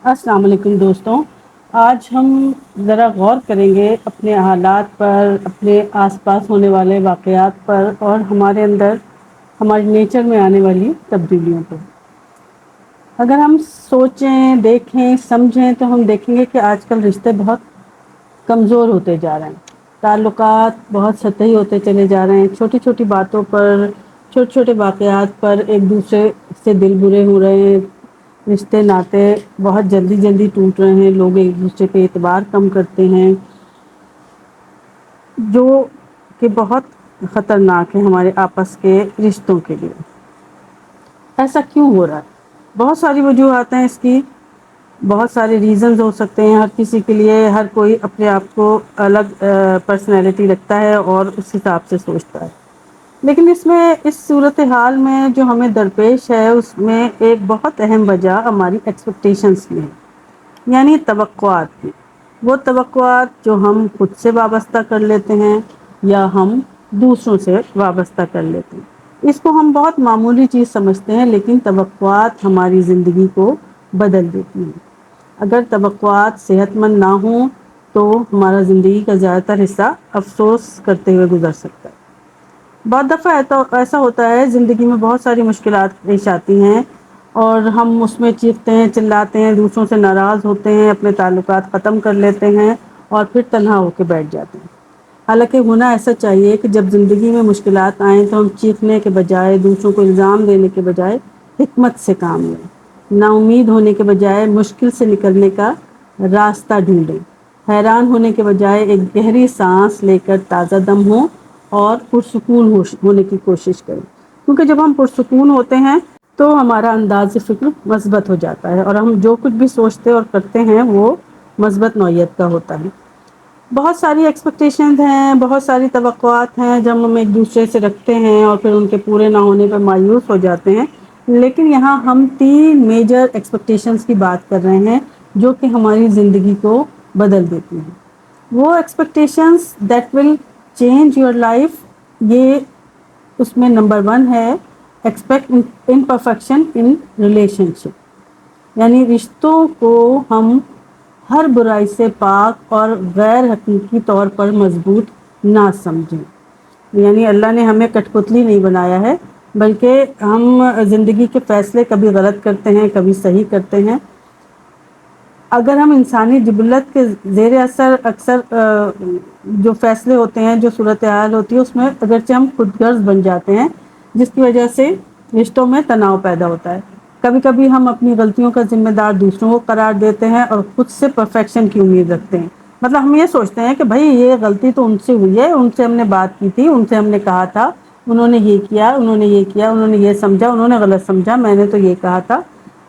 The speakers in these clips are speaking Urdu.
السلام علیکم دوستوں، آج ہم ذرا غور کریں گے اپنے حالات پر، اپنے آس پاس ہونے والے واقعات پر اور ہمارے اندر ہمارے نیچر میں آنے والی تبدیلیوں پر۔ اگر ہم سوچیں، دیکھیں، سمجھیں تو ہم دیکھیں گے کہ آج کل رشتے بہت کمزور ہوتے جا رہے ہیں۔ تعلقات بہت سطحی ہوتے چلے جا رہے ہیں، چھوٹی چھوٹی باتوں پر، چھوٹے چھوٹے واقعات پر ایک دوسرے سے دل برے ہو رہے ہیں، رشتے ناتے بہت جلدی جلدی ٹوٹ رہے ہیں، لوگ ایک دوسرے پہ اعتبار کم کرتے ہیں، جو کہ بہت خطرناک ہے ہمارے آپس کے رشتوں کے لیے۔ ایسا کیوں ہو رہا ہے؟ بہت ساری وجوہات ہیں اس کی، بہت سارے ریزنز ہو سکتے ہیں۔ ہر کسی کے لیے، ہر کوئی اپنے آپ کو الگ پرسنالٹی رکھتا ہے اور اس حساب سے سوچتا ہے، لیکن اس صورتحال میں جو ہمیں درپیش ہے اس میں ایک بہت اہم وجہ ہماری ایکسپیکٹیشنز کی ہے، یعنی توقعات کی۔ وہ توقعات جو ہم خود سے وابستہ کر لیتے ہیں یا ہم دوسروں سے وابستہ کر لیتے ہیں۔ اس کو ہم بہت معمولی چیز سمجھتے ہیں، لیکن توقعات ہماری زندگی کو بدل دیتی ہیں۔ اگر توقعات صحت مند نہ ہوں تو ہمارا زندگی کا زیادہ تر حصہ افسوس کرتے ہوئے گزر سکتا ہے۔ بعض دفعہ ایسا ہوتا ہے زندگی میں بہت ساری مشکلات پیش آتی ہیں اور ہم اس میں چیختے ہیں، چلاتے ہیں، دوسروں سے ناراض ہوتے ہیں، اپنے تعلقات ختم کر لیتے ہیں اور پھر تنہا ہو کے بیٹھ جاتے ہیں۔ حالانکہ ہونا ایسا چاہیے کہ جب زندگی میں مشکلات آئیں تو ہم چیخنے کے بجائے، دوسروں کو الزام دینے کے بجائے حکمت سے کام لیں، نا امید ہونے کے بجائے مشکل سے نکلنے کا راستہ ڈھونڈیں، حیران ہونے کے بجائے ایک گہری سانس لے کر تازہ دم ہوں اور پرسکون ہونے کی کوشش کریں۔ کیونکہ جب ہم پرسکون ہوتے ہیں تو ہمارا انداز فکر مثبت ہو جاتا ہے اور ہم جو کچھ بھی سوچتے اور کرتے ہیں وہ مثبت نوعیت کا ہوتا ہے۔ بہت ساری ایکسپیکٹیشنز ہیں، بہت ساری توقعات ہیں جب ہم ایک دوسرے سے رکھتے ہیں اور پھر ان کے پورے نہ ہونے پر مایوس ہو جاتے ہیں، لیکن یہاں ہم 3 میجر ایکسپیکٹیشنز کی بات کر رہے ہیں جو کہ ہماری زندگی کو بدل دیتی ہیں۔ وہ expectations that will change your life, یہ اس میں نمبر 1 ہے ایکسپیکٹ امپرفیکشن ان ریلیشن شپ، یعنی رشتوں کو ہم ہر برائی سے پاک اور غیر حقیقی طور پر مضبوط نہ سمجھیں۔ یعنی اللہ نے ہمیں کٹھ پتلی نہیں بنایا ہے، بلکہ ہم زندگی کے فیصلے کبھی غلط کرتے ہیں، کبھی صحیح کرتے ہیں۔ اگر ہم انسانی جبلت کے زیر اثر اکثر جو فیصلے ہوتے ہیں، جو صورتحال ہوتی ہے، اس میں اگرچہ ہم خود غرض بن جاتے ہیں، جس کی وجہ سے رشتوں میں تناؤ پیدا ہوتا ہے۔ کبھی کبھی ہم اپنی غلطیوں کا ذمہ دار دوسروں کو قرار دیتے ہیں اور خود سے پرفیکشن کی امید رکھتے ہیں۔ مطلب ہم یہ سوچتے ہیں کہ بھائی یہ غلطی تو ان سے ہوئی ہے، ان سے ہم نے بات کی تھی، ان سے ہم نے کہا تھا، انہوں نے یہ کیا، انہوں نے یہ کیا، انہوں نے یہ سمجھا، انہوں نے غلط سمجھا، میں نے تو یہ کہا تھا۔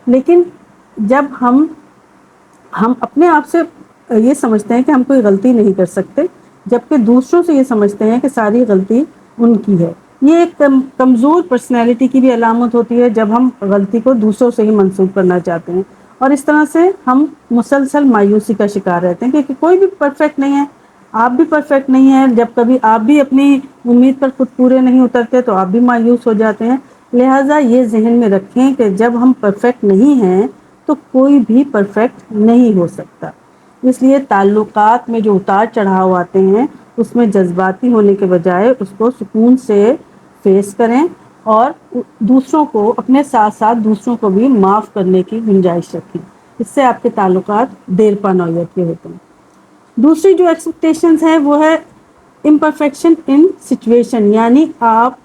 لیکن جب ہم اپنے آپ سے یہ سمجھتے ہیں کہ ہم کوئی غلطی نہیں کر سکتے، جبکہ دوسروں سے یہ سمجھتے ہیں کہ ساری غلطی ان کی ہے، یہ ایک کمزور پرسنالٹی کی بھی علامت ہوتی ہے جب ہم غلطی کو دوسروں سے ہی منسوب کرنا چاہتے ہیں، اور اس طرح سے ہم مسلسل مایوسی کا شکار رہتے ہیں کیونکہ کوئی بھی پرفیکٹ نہیں ہے، آپ بھی پرفیکٹ نہیں ہیں۔ جب کبھی آپ بھی اپنی امید پر خود پورے نہیں اترتے تو آپ بھی مایوس ہو جاتے ہیں۔ لہٰذا یہ ذہن میں رکھیں کہ جب ہم پرفیکٹ نہیں ہیں تو کوئی بھی پرفیکٹ نہیں ہو سکتا۔ اس لیے تعلقات میں جو اتار چڑھاؤ آتے ہیں اس میں جذباتی ہونے کے بجائے اس کو سکون سے فیس کریں اور دوسروں کو، اپنے ساتھ ساتھ دوسروں کو بھی معاف کرنے کی گنجائش رکھیں۔ اس سے آپ کے تعلقات دیر پا نوعیت کے ہوتے ہیں۔ دوسری جو ایکسپیکٹیشنز ہیں وہ ہے امپرفیکشن ان سچویشن، یعنی آپ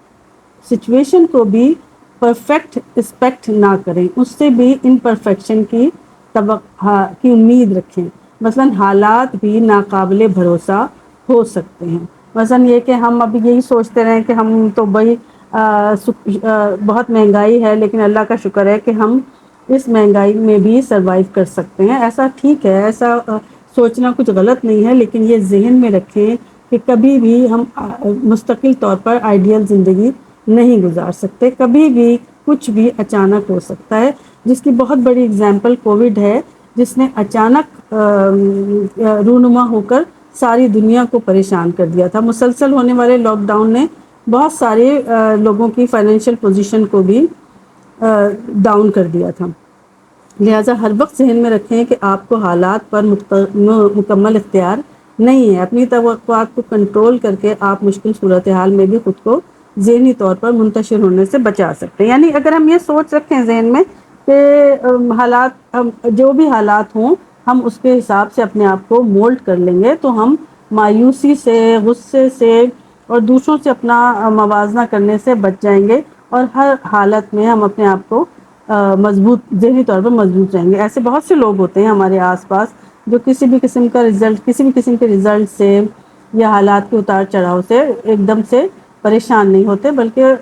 سچویشن کو بھی پرفیکٹ ایکسپیکٹ نہ کریں، اس سے بھی امپرفیکشن کی توقع کی امید رکھیں۔ مثلاً حالات بھی ناقابل بھروسہ ہو سکتے ہیں۔ مثلاً یہ کہ ہم اب یہی سوچتے رہیں کہ ہم تو بھائی بہت مہنگائی ہے لیکن اللہ کا شکر ہے کہ ہم اس مہنگائی میں بھی سروائیو کر سکتے ہیں۔ ایسا ٹھیک ہے، ایسا سوچنا کچھ غلط نہیں ہے، لیکن یہ ذہن میں رکھیں کہ کبھی بھی ہم مستقل طور پر آئیڈیل زندگی نہیں گزار سکتے، کبھی بھی کچھ بھی اچانک ہو سکتا ہے، جس کی بہت بڑی اگزامپل کووڈ ہے، جس نے اچانک رونما ہو کر ساری دنیا کو پریشان کر دیا تھا۔ مسلسل ہونے والے لاک ڈاؤن نے بہت سارے لوگوں کی فائنینشیل پوزیشن کو بھی ڈاؤن کر دیا تھا۔ لہٰذا ہر وقت ذہن میں رکھیں کہ آپ کو حالات پر مکمل اختیار نہیں ہے. اپنی توقعات کو کنٹرول کر کے آپ مشکل صورتحال میں بھی خود کو ذہنی طور پر منتشر ہونے سے بچا سکتے ہیں. یعنی اگر ہم یہ سوچ رکھیں ذہن میں کہ حالات جو بھی حالات ہوں ہم اس کے حساب سے اپنے آپ کو مولڈ کر لیں گے تو ہم مایوسی سے، غصے سے اور دوسروں سے اپنا موازنہ کرنے سے بچ جائیں گے اور ہر حالت میں ہم اپنے آپ کو مضبوط ذہنی طور پر مضبوط رہیں گے. ایسے بہت سے لوگ ہوتے ہیں ہمارے آس پاس جو کسی بھی قسم کے رزلٹ سے یا حالات کے اتار چڑھاؤ سے ایک دم سے پریشان نہیں ہوتے بلکہ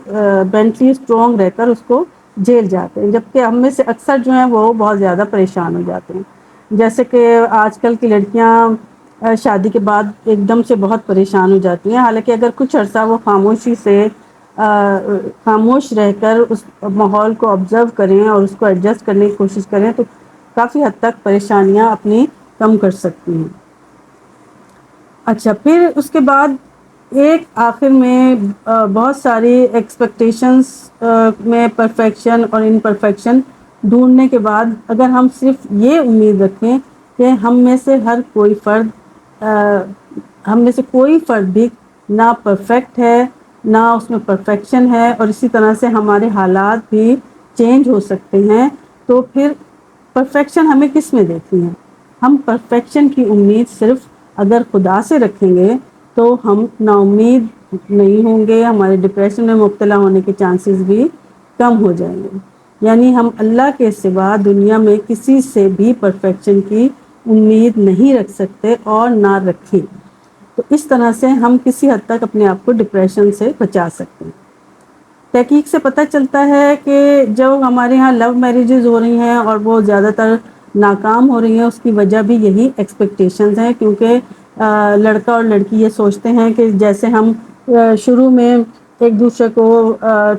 مینٹلی اسٹرانگ رہ کر اس کو جھیل جاتے ہیں. جبکہ ہم میں سے اکثر جو ہیں وہ بہت زیادہ پریشان ہو جاتے ہیں. جیسے کہ آج کل کی لڑکیاں شادی کے بعد ایک دم سے بہت پریشان ہو جاتی ہیں. حالانکہ اگر کچھ عرصہ وہ خاموشی سے خاموش رہ کر اس ماحول کو آبزرو کریں اور اس کو ایڈجسٹ کرنے کی کوشش کریں تو کافی حد تک پریشانیاں اپنی کم کر سکتی ہیں. اچھا پھر اس کے بعد ایک آخر میں بہت ساری ایکسپیکٹیشنس میں پرفیکشن اور امپرفیکشن ڈھونڈنے کے بعد اگر ہم صرف یہ امید رکھیں کہ ہم میں سے کوئی فرد بھی نہ پرفیکٹ ہے نہ اس میں پرفیکشن ہے اور اسی طرح سے ہمارے حالات بھی چینج ہو سکتے ہیں تو پھر پرفیکشن ہمیں کس میں دیکھنی ہے. ہم پرفیکشن کی امید صرف اگر خدا سے رکھیں گے تو ہم نا امید نہیں ہوں گے. ہمارے ڈپریشن میں مبتلا ہونے کے چانسز بھی کم ہو جائیں گے. یعنی ہم اللہ کے سوا دنیا میں کسی سے بھی پرفیکشن کی امید نہیں رکھ سکتے اور نہ رکھیں. تو اس طرح سے ہم کسی حد تک اپنے آپ کو ڈپریشن سے بچا سکتے ہیں. تحقیق سے پتہ چلتا ہے کہ جو ہمارے ہاں لو میرجز ہو رہی ہیں اور وہ زیادہ تر ناکام ہو رہی ہیں اس کی وجہ بھی یہی ایکسپیکٹیشنز ہیں. کیونکہ لڑکا اور لڑکی یہ سوچتے ہیں کہ جیسے ہم شروع میں ایک دوسرے کو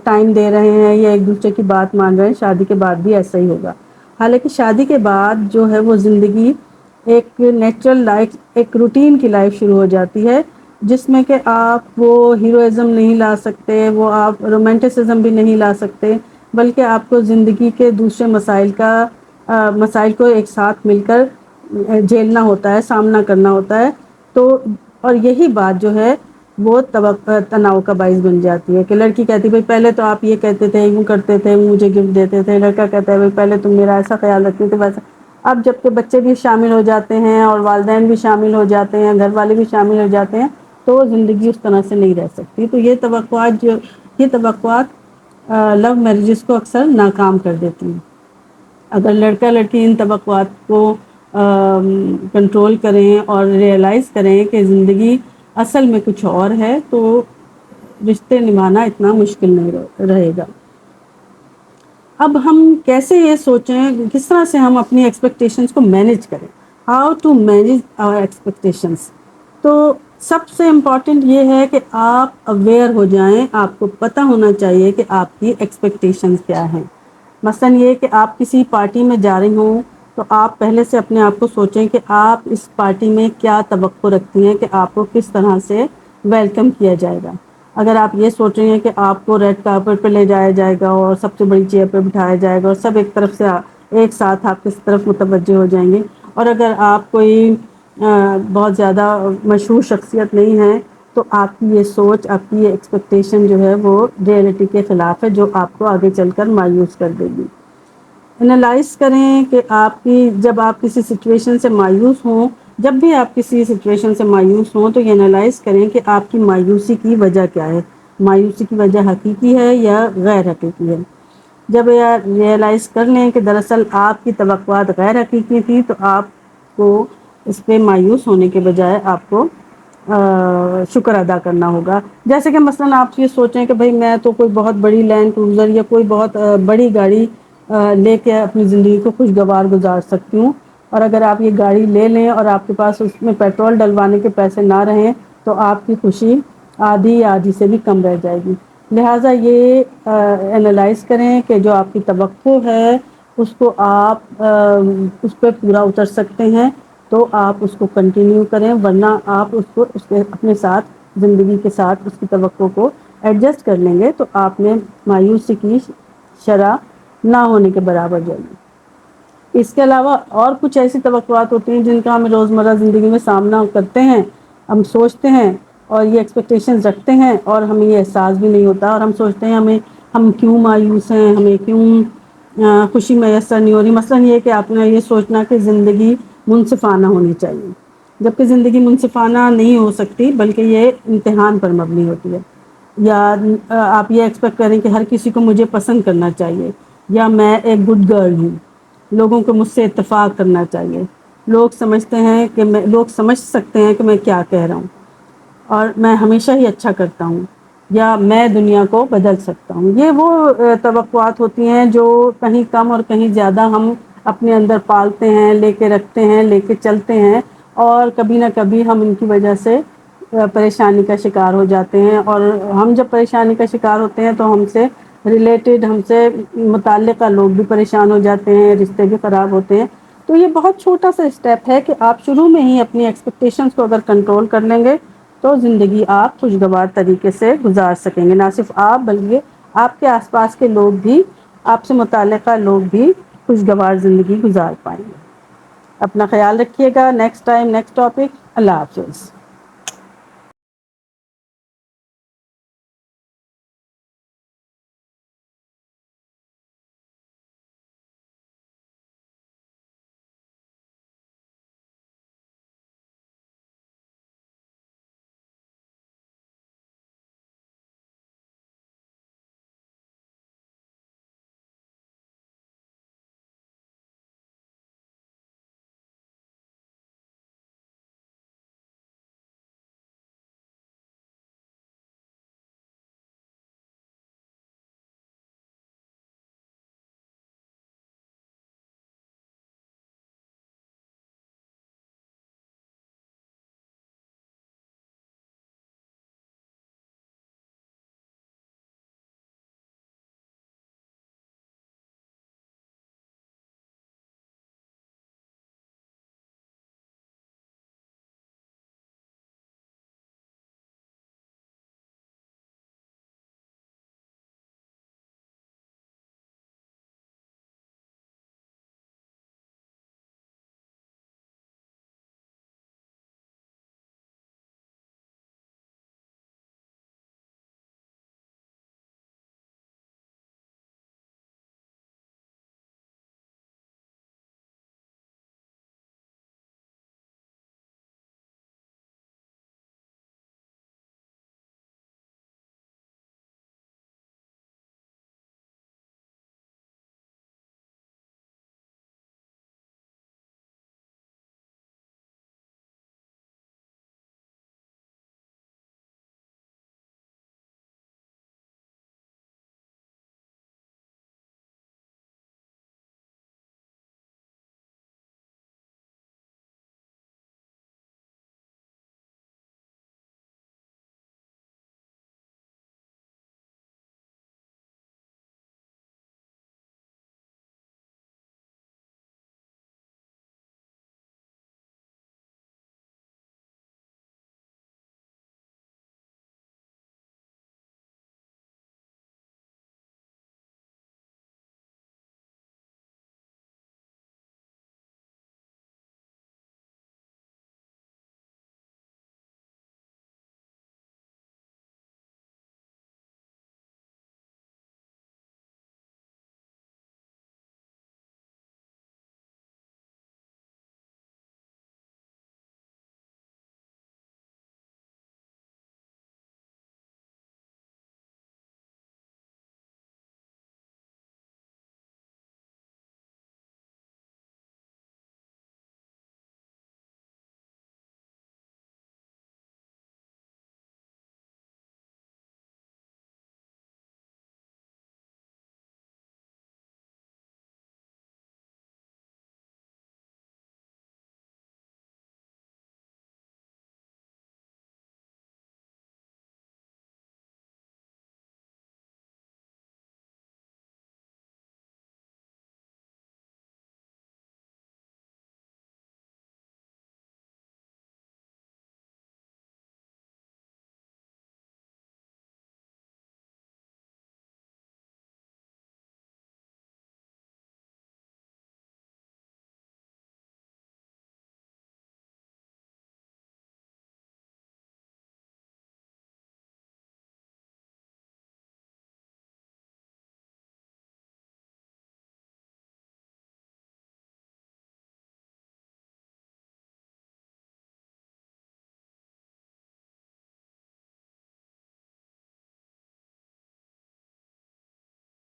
ٹائم دے رہے ہیں یا ایک دوسرے کی بات مان رہے ہیں شادی کے بعد بھی ایسا ہی ہوگا. حالانکہ شادی کے بعد جو ہے وہ زندگی ایک نیچرل لائف ایک روٹین کی لائف شروع ہو جاتی ہے جس میں کہ آپ وہ ہیروازم نہیں لا سکتے وہ آپ رومانٹسزم بھی نہیں لا سکتے بلکہ آپ کو زندگی کے دوسرے مسائل کو ایک ساتھ مل کر جھیلنا ہوتا ہے سامنا کرنا ہوتا ہے. تو اور یہی بات جو ہے وہ تناؤ کا باعث بن جاتی ہے کہ لڑکی کہتی ہے بھائی پہلے تو آپ یہ کہتے تھے یوں کرتے تھے مجھے گفٹ دیتے تھے. لڑکا کہتا ہے بھائی پہلے تم میرا ایسا خیال رکھتے تھے ویسا. اب جب کہ بچے بھی شامل ہو جاتے ہیں اور والدین بھی شامل ہو جاتے ہیں گھر والے بھی شامل ہو جاتے ہیں تو زندگی اس طرح سے نہیں رہ سکتی. تو یہ توقعات لو میرجز کو اکثر ناکام کر دیتی ہیں. اگر لڑکا لڑکی ان توقعات کو کنٹرول کریں اور ریئلائز کریں کہ زندگی اصل میں کچھ اور ہے تو رشتے نبھانا اتنا مشکل نہیں رہے گا. اب ہم کیسے یہ سوچیں کس طرح سے ہم اپنی ایکسپیکٹیشنز کو مینیج کریں. How to manage our expectations. تو سب سے امپورٹنٹ یہ ہے کہ آپ اویئر ہو جائیں. آپ کو پتہ ہونا چاہیے کہ آپ کی ایکسپیکٹیشنز کیا ہیں. مثلاً یہ کہ آپ کسی پارٹی میں جا رہی ہوں تو آپ پہلے سے اپنے آپ کو سوچیں کہ آپ اس پارٹی میں کیا توقع رکھتی ہیں کہ آپ کو کس طرح سے ویلکم کیا جائے گا. اگر آپ یہ سوچ رہے ہیں کہ آپ کو ریڈ کارپٹ پہ لے جایا جائے گا اور سب سے بڑی چیئر پہ بٹھایا جائے گا اور سب ایک طرف سے ایک ساتھ آپ کس طرف متوجہ ہو جائیں گے اور اگر آپ کوئی بہت زیادہ مشہور شخصیت نہیں ہے تو آپ کی یہ سوچ آپ کی یہ ایکسپیکٹیشن جو ہے وہ ریئلٹی کے خلاف ہے جو آپ کو آگے چل کر مایوس کر دے گی. انالائز کریں کہ جب آپ کسی سچویشن سے مایوس ہوں جب بھی آپ کسی سچویشن سے مایوس ہوں تو یہ انالائز کریں کہ آپ کی مایوسی کی وجہ کیا ہے. مایوسی کی وجہ حقیقی ہے یا غیر حقیقی ہے. جب یہ ریئلائز کر لیں کہ دراصل آپ کی توقعات غیر حقیقی تھی تو آپ کو اس پہ مایوس ہونے کے بجائے آپ کو شکر ادا کرنا ہوگا. جیسے کہ مثلاً آپ یہ سوچیں کہ بھئی میں تو کوئی بہت بڑی لینڈ کروزر یا کوئی بہت بڑی گاڑی لے کے اپنی زندگی کو خوشگوار گزار سکتی ہوں اور اگر آپ یہ گاڑی لے لیں اور آپ کے پاس اس میں پیٹرول ڈلوانے کے پیسے نہ رہیں تو آپ کی خوشی آدھی یا آدھی سے بھی کم رہ جائے گی. لہٰذا یہ انالائز کریں کہ جو آپ کی توقع ہے اس کو آپ اس پہ پورا اتر سکتے ہیں تو آپ اس کو کنٹینیو کریں ورنہ آپ اس کو اپنے ساتھ زندگی کے ساتھ اس کی توقع کو ایڈجسٹ کر لیں گے تو آپ نے مایوسی کی شرح نہ ہونے کے برابر جائے گی. اس کے علاوہ اور کچھ ایسی توقعات ہوتی ہیں جن کا ہم روزمرہ زندگی میں سامنا کرتے ہیں، ہم سوچتے ہیں اور یہ ایکسپیکٹیشنز رکھتے ہیں اور ہمیں یہ احساس بھی نہیں ہوتا، اور ہم سوچتے ہیں ہم کیوں مایوس ہیں، ہمیں کیوں خوشی میسر نہیں ہو رہی۔ مثلا یہ کہ آپ نے یہ سوچنا کہ زندگی منصفانہ ہونی چاہیے، جبکہ زندگی منصفانہ نہیں ہو سکتی بلکہ یہ امتحان پر مبنی ہوتی ہے۔ یا آپ یہ ایکسپیکٹ کریں کہ ہر کسی کو مجھے پسند کرنا چاہیے، یا میں ایک گڈ گرل ہوں، لوگوں کو مجھ سے اتفاق کرنا چاہیے، لوگ سمجھ سکتے ہیں کہ میں کیا کہہ رہا ہوں اور میں ہمیشہ ہی اچھا کرتا ہوں، یا میں دنیا کو بدل سکتا ہوں۔ یہ وہ توقعات ہوتی ہیں جو کہیں کم اور کہیں زیادہ ہم اپنے اندر پالتے ہیں، لے کے رکھتے ہیں، لے کے چلتے ہیں، اور کبھی نہ کبھی ہم ان کی وجہ سے پریشانی کا شکار ہو جاتے ہیں، اور ہم جب پریشانی کا شکار ہوتے ہیں تو ہم سے ریلیٹڈ، ہم سے متعلقہ لوگ بھی پریشان ہو جاتے ہیں، رشتے بھی خراب ہوتے ہیں۔ تو یہ بہت چھوٹا سا اسٹیپ ہے کہ آپ شروع میں ہی اپنی ایکسپیکٹیشنز کو اگر کنٹرول کر لیں گے تو زندگی آپ خوشگوار طریقے سے گزار سکیں گے، نہ صرف آپ بلکہ آپ کے آس پاس کے لوگ بھی، آپ سے متعلقہ لوگ بھی خوشگوار زندگی گزار پائیں گے۔ اپنا خیال رکھیے گا۔ Next time next topic. اللہ حافظ۔